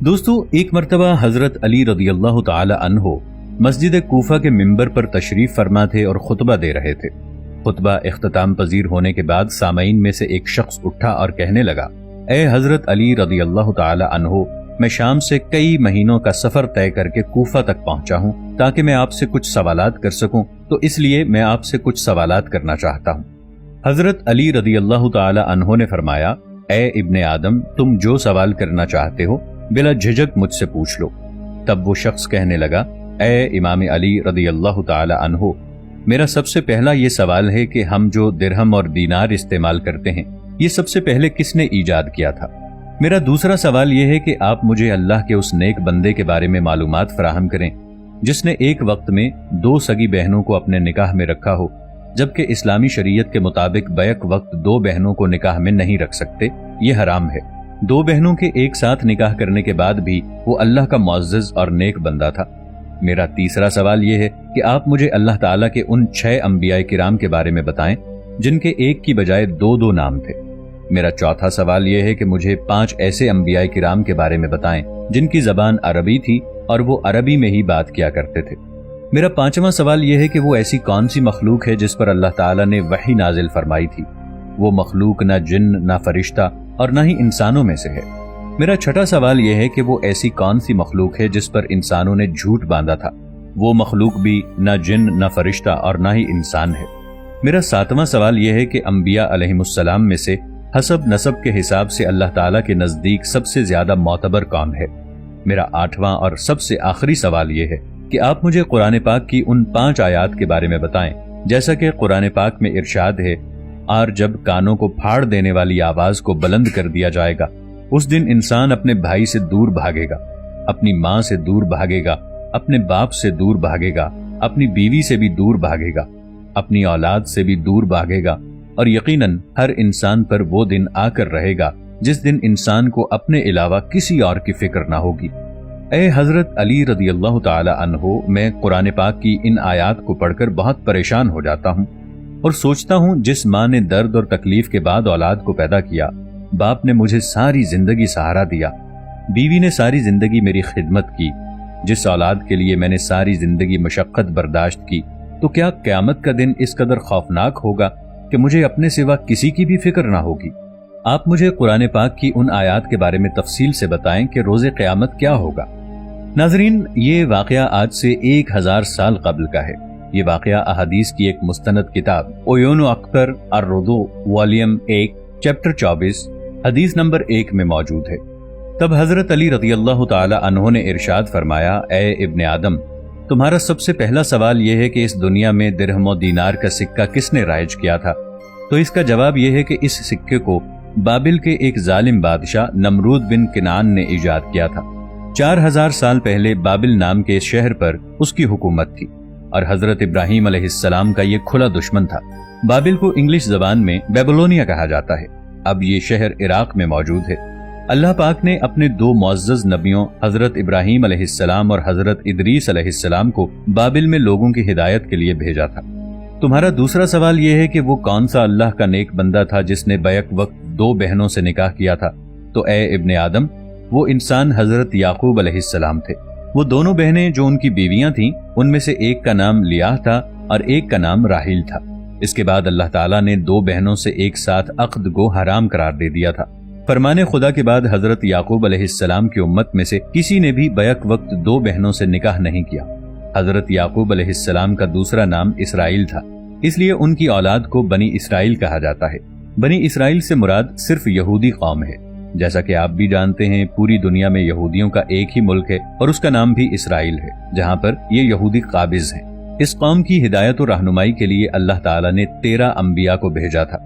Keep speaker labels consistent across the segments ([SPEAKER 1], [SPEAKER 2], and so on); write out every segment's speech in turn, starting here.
[SPEAKER 1] دوستو، ایک مرتبہ حضرت علی رضی اللہ تعالی عنہ مسجد کوفہ کے منبر پر تشریف فرما تھے اور خطبہ دے رہے تھے۔ خطبہ اختتام پذیر ہونے کے بعد سامعین میں سے ایک شخص اٹھا اور کہنے لگا، اے حضرت علی رضی اللہ تعالی عنہ، میں شام سے کئی مہینوں کا سفر طے کر کے کوفہ تک پہنچا ہوں تاکہ میں آپ سے کچھ سوالات کر سکوں، تو اس لیے میں آپ سے کچھ سوالات کرنا چاہتا ہوں۔ حضرت علی رضی اللہ تعالی عنہ نے فرمایا، اے ابن آدم، تم جو سوال کرنا چاہتے ہو بلا جھجک مجھ سے پوچھ لو۔ تب وہ شخص کہنے لگا، اے امام علی رضی اللہ تعالی عنہ، میرا سب سے پہلا یہ سوال ہے کہ ہم جو درہم اور دینار استعمال کرتے ہیں، یہ سب سے پہلے کس نے ایجاد کیا تھا؟ میرا دوسرا سوال یہ ہے کہ آپ مجھے اللہ کے اس نیک بندے کے بارے میں معلومات فراہم کریں جس نے ایک وقت میں 2 سگی بہنوں کو اپنے نکاح میں رکھا ہو، جبکہ اسلامی شریعت کے مطابق بیک وقت 2 بہنوں کو نکاح میں نہیں رکھ سکتے، یہ حرام ہے۔ 2 بہنوں کے ایک ساتھ نکاح کرنے کے بعد بھی وہ اللہ کا معزز اور نیک بندہ تھا۔ میرا تیسرا سوال یہ ہے کہ آپ مجھے اللہ تعالیٰ کے ان 6 انبیاء کرام کے بارے میں بتائیں جن کے ایک کی بجائے 2 نام تھے۔ میرا چوتھا سوال یہ ہے کہ مجھے 5 ایسے انبیاء کرام کے بارے میں بتائیں جن کی زبان عربی تھی اور وہ عربی میں ہی بات کیا کرتے تھے۔ میرا 5واں سوال یہ ہے کہ وہ ایسی کون سی مخلوق ہے جس پر اللہ تعالیٰ نے وحی نازل فرمائی تھی؟ وہ مخلوق نہ جن، نہ فرشتہ اور نہ ہی انسانوں میں سے ہے۔ میرا 6واں سوال یہ ہے کہ وہ ایسی کون سی مخلوق ہے جس پر انسانوں نے جھوٹ باندھا تھا؟ وہ مخلوق بھی نہ جن، نہ فرشتہ اور نہ ہی انسان ہے۔ میرا 7واں سوال یہ ہے کہ انبیاء علیہم السلام میں سے حسب نسب کے حساب سے اللہ تعالیٰ کے نزدیک سب سے زیادہ معتبر کون ہے؟ میرا 8واں اور سب سے آخری سوال یہ ہے کہ آپ مجھے قرآن پاک کی ان 5 آیات کے بارے میں بتائیں جیسا کہ قرآن پاک میں ارشاد ہے، اور جب کانوں کو پھاڑ دینے والی آواز کو بلند کر دیا جائے گا، اس دن انسان اپنے بھائی سے دور بھاگے گا، اپنی ماں سے دور بھاگے گا، اپنے باپ سے دور بھاگے گا، اپنی بیوی سے بھی دور بھاگے گا، اپنی اولاد سے بھی دور بھاگے گا، اور یقیناً ہر انسان پر وہ دن آ کر رہے گا جس دن انسان کو اپنے علاوہ کسی اور کی فکر نہ ہوگی۔ اے حضرت علی رضی اللہ تعالی عنہ، میں قرآن پاک کی ان آیات کو پڑھ کر بہت پریشان ہو جاتا ہوں اور سوچتا ہوں، جس ماں نے درد اور تکلیف کے بعد اولاد کو پیدا کیا، باپ نے مجھے ساری زندگی سہارا دیا، بیوی نے ساری زندگی میری خدمت کی، جس اولاد کے لیے میں نے ساری زندگی مشقت برداشت کی، تو کیا قیامت کا دن اس قدر خوفناک ہوگا کہ مجھے اپنے سوا کسی کی بھی فکر نہ ہوگی؟ آپ مجھے قرآن پاک کی ان آیات کے بارے میں تفصیل سے بتائیں کہ روز قیامت کیا ہوگا۔ ناظرین، یہ واقعہ آج سے 1000 سال قبل کا ہے۔ یہ واقعہ احادیث کی ایک مستند کتاب عیون اختر الرضوع والیوم 1 چیپٹر 24 حدیث نمبر 1 میں موجود ہے۔ تب حضرت علی رضی اللہ تعالی عنہ نے ارشاد فرمایا، اے ابن آدم، تمہارا سب سے پہلا سوال یہ ہے کہ اس دنیا میں درہم و دینار کا سکہ کس نے رائج کیا تھا؟ تو اس کا جواب یہ ہے کہ اس سکے کو بابل کے ایک ظالم بادشاہ نمرود بن کنعان نے ایجاد کیا تھا۔ 4000 سال پہلے بابل نام کے شہر پر اس کی حکومت تھی اور حضرت ابراہیم علیہ السلام کا یہ کھلا دشمن تھا۔ بابل کو انگلش زبان میں بیبلونیا کہا جاتا ہے۔ اب یہ شہر عراق میں موجود ہے۔ اللہ پاک نے اپنے 2 معزز نبیوں حضرت ابراہیم علیہ السلام اور حضرت ادریس علیہ السلام کو بابل میں لوگوں کی ہدایت کے لیے بھیجا تھا۔ تمہارا دوسرا سوال یہ ہے کہ وہ کون سا اللہ کا نیک بندہ تھا جس نے بیک وقت 2 بہنوں سے نکاح کیا تھا؟ تو اے ابن آدم، وہ انسان حضرت یعقوب علیہ السلام تھے۔ وہ دونوں بہنیں جو ان کی بیویاں تھیں، ان میں سے ایک کا نام لیاہ تھا اور ایک کا نام راحیل تھا۔ اس کے بعد اللہ تعالیٰ نے 2 بہنوں سے ایک ساتھ عقد کو حرام قرار دے دیا تھا۔ فرمان خدا کے بعد حضرت یعقوب علیہ السلام کی امت میں سے کسی نے بھی بیک وقت 2 بہنوں سے نکاح نہیں کیا۔ حضرت یعقوب علیہ السلام کا دوسرا نام اسرائیل تھا، اس لیے ان کی اولاد کو بنی اسرائیل کہا جاتا ہے۔ بنی اسرائیل سے مراد صرف یہودی قوم ہے۔ جیسا کہ آپ بھی جانتے ہیں، پوری دنیا میں یہودیوں کا ایک ہی ملک ہے اور اس کا نام بھی اسرائیل ہے، جہاں پر یہ یہودی قابض ہیں۔ اس قوم کی ہدایت و رہنمائی کے لیے اللہ تعالیٰ نے 13 انبیاء کو بھیجا تھا۔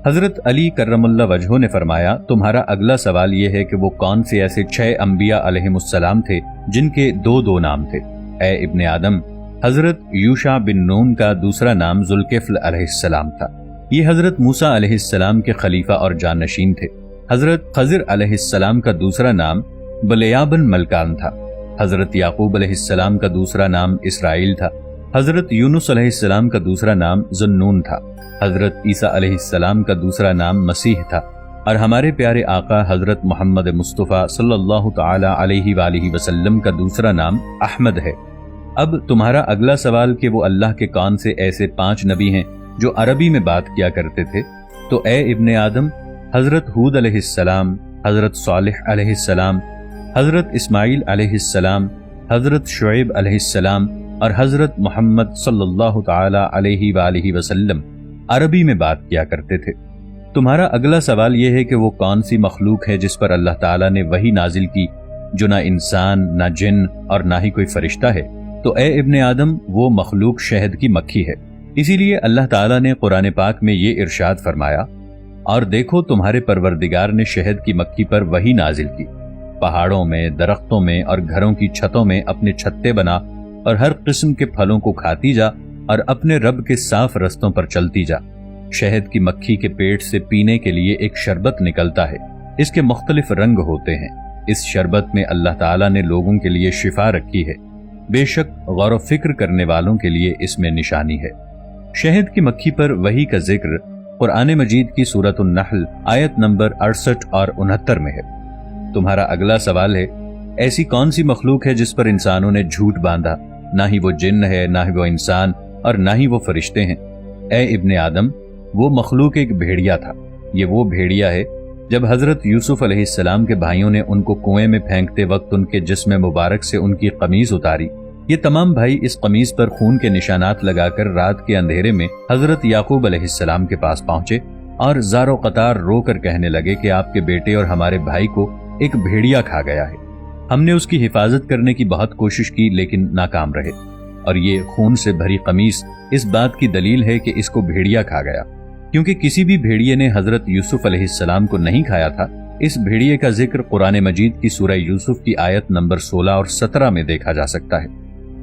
[SPEAKER 1] حضرت علی کرم اللہ وجہہ نے فرمایا، تمہارا اگلا سوال یہ ہے کہ وہ کون سے ایسے 6 انبیاء علیہم السلام تھے جن کے 2 نام تھے؟ اے ابن آدم، حضرت یوشع بن نون کا دوسرا نام ذوالکفل علیہ السلام تھا۔ یہ حضرت موسیٰ علیہ السلام کے خلیفہ اور جانشین تھے۔ حضرت خضر علیہ السلام کا دوسرا نام بلیع بن ملکان تھا۔ حضرت یعقوب علیہ السلام کا دوسرا نام اسرائیل تھا۔ حضرت یونس علیہ السلام کا دوسرا نام ذوالنون تھا۔ حضرت عیسیٰ علیہ السلام کا دوسرا نام مسیح تھا۔ اور ہمارے پیارے آقا حضرت محمد مصطفیٰ صلی اللہ تعالی علیہ وآلہ وسلم کا دوسرا نام احمد ہے۔ اب تمہارا اگلا سوال کہ وہ اللہ کے کون سے ایسے 5 نبی ہیں جو عربی میں بات کیا کرتے تھے، تو اے ابن آدم، حضرت ہود علیہ السلام، حضرت صالح علیہ السلام، حضرت اسماعیل علیہ السلام، حضرت شعیب علیہ السلام اور حضرت محمد صلی اللہ تعالی علیہ وآلہ وسلم عربی میں بات کیا کرتے تھے۔ تمہارا اگلا سوال یہ ہے کہ وہ کون سی مخلوق ہے جس پر اللہ تعالیٰ نے وحی نازل کی جو نہ انسان، نہ جن اور نہ ہی کوئی فرشتہ ہے، تو اے ابن آدم، وہ مخلوق شہد کی مکھی ہے۔ اسی لیے اللہ تعالیٰ نے قرآن پاک میں یہ ارشاد فرمایا، اور دیکھو تمہارے پروردگار نے شہد کی مکھی پر وحی نازل کی، پہاڑوں میں، درختوں میں اور گھروں کی چھتوں میں اپنے چھتے بنا اور ہر قسم کے پھلوں کو کھاتی جا اور اپنے رب کے صاف رستوں پر چلتی جا۔ شہد کی مکھی کے پیٹ سے پینے کے لیے ایک شربت نکلتا ہے، اس کے مختلف رنگ ہوتے ہیں۔ اس شربت میں اللہ تعالیٰ نے لوگوں کے لیے شفا رکھی ہے، بے شک غور و فکر کرنے والوں کے لیے اس میں نشانی ہے۔ شہد کی مکھی پر وحی کا ذکر قرآن مجید کی سورۃ النحل آیت نمبر 68 اور 69 میں ہے۔ تمہارا اگلا سوال ہے، ایسی کون سی مخلوق ہے جس پر انسانوں نے جھوٹ باندھا؟ نہ ہی وہ جن ہے، نہ ہی وہ انسان اور نہ ہی وہ فرشتے ہیں۔ اے ابن آدم، وہ مخلوق ایک بھیڑیا تھا۔ یہ وہ بھیڑیا ہے جب حضرت یوسف علیہ السلام کے بھائیوں نے ان کو کنویں میں پھینکتے وقت ان کے جسم مبارک سے ان کی قمیض اتاری، یہ تمام بھائی اس قمیض پر خون کے نشانات لگا کر رات کے اندھیرے میں حضرت یعقوب علیہ السلام کے پاس پہنچے اور زار و قطار رو کر کہنے لگے کہ آپ کے بیٹے اور ہمارے بھائی کو ایک بھیڑیا کھا گیا ہے۔ ہم نے اس کی حفاظت کرنے کی بہت کوشش کی لیکن ناکام رہے، اور یہ خون سے بھری قمیص اس بات کی دلیل ہے کہ اس کو بھیڑیا کھا گیا، کیونکہ کسی بھی بھیڑیے نے حضرت یوسف علیہ السلام کو نہیں کھایا تھا۔ اس بھیڑیے کا ذکر قرآن مجید کی سورہ یوسف کی آیت نمبر 16 اور 17 میں دیکھا جا سکتا ہے۔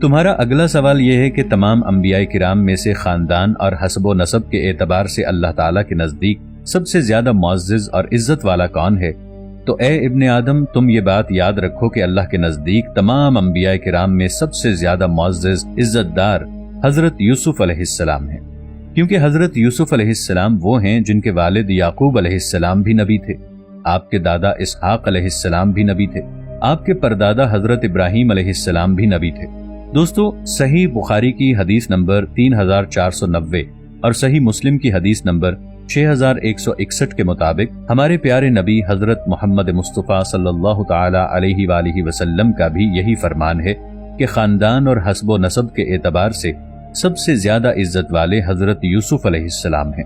[SPEAKER 1] تمہارا اگلا سوال یہ ہے کہ تمام انبیاء کرام میں سے خاندان اور حسب و نسب کے اعتبار سے اللہ تعالیٰ کے نزدیک سب سے زیادہ معزز اور عزت والا کون ہے؟ تو اے ابن آدم، تم یہ بات یاد رکھو کہ اللہ کے نزدیک تمام انبیاء کرام میں سب سے زیادہ معزز، عزت دار حضرت یوسف علیہ السلام ہیں، کیونکہ حضرت یوسف علیہ السلام وہ ہیں جن کے والد یعقوب علیہ السلام بھی نبی تھے، آپ کے دادا اسحاق علیہ السلام بھی نبی تھے، آپ کے پردادا حضرت ابراہیم علیہ السلام بھی نبی تھے۔ دوستو، صحیح بخاری کی حدیث نمبر 3490 اور صحیح مسلم کی حدیث نمبر 6161 کے مطابق ہمارے پیارے نبی حضرت محمد مصطفیٰ صلی اللہ تعالی علیہ وآلہ وسلم کا بھی یہی فرمان ہے کہ خاندان اور حسب و نسب کے اعتبار سے سب سے زیادہ عزت والے حضرت یوسف علیہ السلام ہیں۔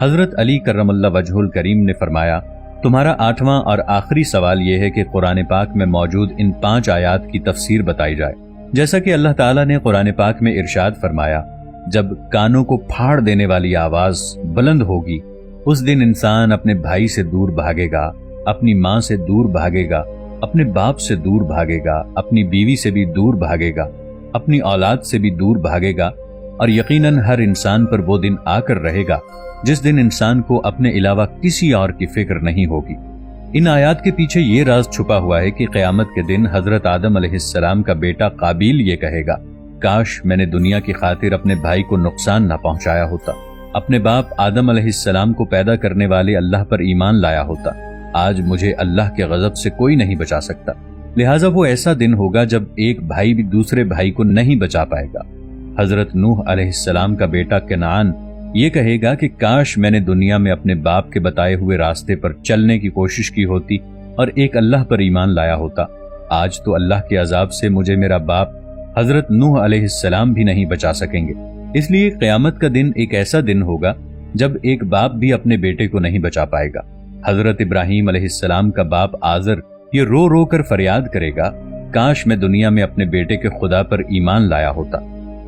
[SPEAKER 1] حضرت علی کرم اللہ وجہ الکریم نے فرمایا، تمہارا 8واں اور آخری سوال یہ ہے کہ قرآن پاک میں موجود ان 5 آیات کی تفسیر بتائی جائے۔ جیسا کہ اللہ تعالیٰ نے قرآن پاک میں ارشاد فرمایا، جب کانوں کو پھاڑ دینے والی آواز بلند ہوگی، اس دن انسان اپنے بھائی سے دور بھاگے گا، اپنی ماں سے دور بھاگے گا، اپنے باپ سے دور بھاگے گا، اپنی بیوی سے بھی دور بھاگے گا، اپنی اولاد سے بھی دور بھاگے گا، اور یقیناً ہر انسان پر وہ دن آ کر رہے گا جس دن انسان کو اپنے علاوہ کسی اور کی فکر نہیں ہوگی۔ ان آیات کے پیچھے یہ راز چھپا ہوا ہے کہ قیامت کے دن حضرت آدم علیہ السلام کا بیٹا قابیل یہ کہے گا، کاش میں نے دنیا کی خاطر اپنے بھائی کو نقصان نہ پہنچایا ہوتا، اپنے باپ آدم علیہ السلام کو پیدا کرنے والے اللہ پر ایمان لایا ہوتا، آج مجھے اللہ کے غضب سے کوئی نہیں بچا سکتا۔ لہٰذا وہ ایسا دن ہوگا جب ایک بھائی بھی دوسرے بھائی کو نہیں بچا پائے گا۔ حضرت نوح علیہ السلام کا بیٹا کنعان یہ کہے گا کہ کاش میں نے دنیا میں اپنے باپ کے بتائے ہوئے راستے پر چلنے کی کوشش کی ہوتی اور ایک اللہ پر ایمان لایا ہوتا، آج تو اللہ کے عذاب سے مجھے میرا باپ حضرت نوح علیہ السلام بھی نہیں بچا سکیں گے۔ اس لیے قیامت کا دن ایک ایسا دن ہوگا جب ایک باپ بھی اپنے بیٹے کو نہیں بچا پائے گا۔ حضرت ابراہیم علیہ السلام کا باپ آزر یہ رو رو کر فریاد کرے گا، کاش میں دنیا میں اپنے بیٹے کے خدا پر ایمان لایا ہوتا۔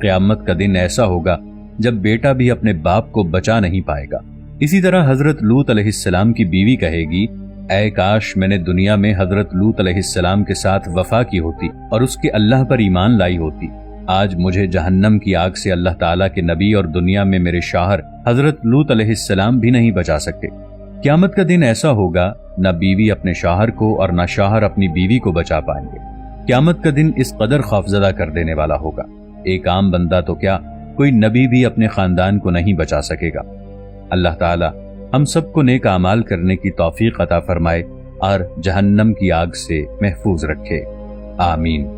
[SPEAKER 1] قیامت کا دن ایسا ہوگا جب بیٹا بھی اپنے باپ کو بچا نہیں پائے گا۔ اسی طرح حضرت لوط علیہ السلام کی بیوی کہے گی، اے کاش میں نے دنیا میں حضرت لوط علیہ السلام کے ساتھ وفا کی ہوتی اور اس کے اللہ پر ایمان لائی ہوتی، آج مجھے جہنم کی آگ سے اللہ تعالیٰ کے نبی اور دنیا میں میرے شوہر حضرت لوط علیہ السلام بھی نہیں بچا سکتے۔ قیامت کا دن ایسا ہوگا نہ بیوی اپنے شوہر کو اور نہ شوہر اپنی بیوی کو بچا پائیں گے۔ قیامت کا دن اس قدر خوفزدہ کر دینے والا ہوگا، ایک عام بندہ تو کیا، کوئی نبی بھی اپنے خاندان کو نہیں بچا سکے گا۔ اللہ تعالیٰ ہم سب کو نیک اعمال کرنے کی توفیق عطا فرمائے اور جہنم کی آگ سے محفوظ رکھے، آمین۔